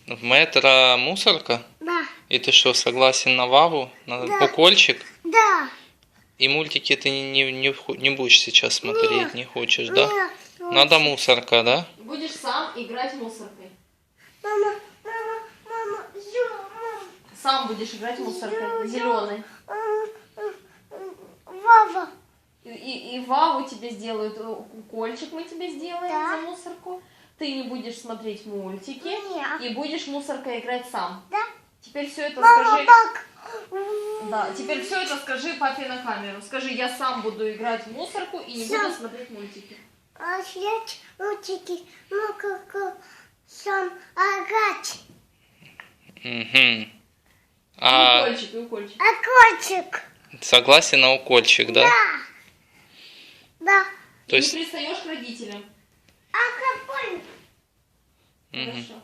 В метро мусорка? Да. И ты что, согласен на Ваву? На Да. укольчик? Да. И мультики ты не будешь сейчас смотреть, Нет. не хочешь, да? Нет. Надо мусорка, да? Будешь сам играть мусоркой. Мама. Сам будешь играть мусоркой. Зеленой. Вава. И Ваву тебе сделают, укольчик мы тебе сделаем Да. за мусорку. Ты не будешь смотреть мультики. Нет. И будешь мусоркой играть сам. Да. Теперь все это Мама, скажи. так. Да, теперь все это скажи папе на камеру. Скажи, я сам буду играть в мусорку и не Сам. буду смотреть мультики. А снять мультики, как сам агать. Угу. И укольчик. А котик. Согласен на укольчик, да? Да. То есть... Не пристаешь к родителям. А какой? Мгм. Хорошо.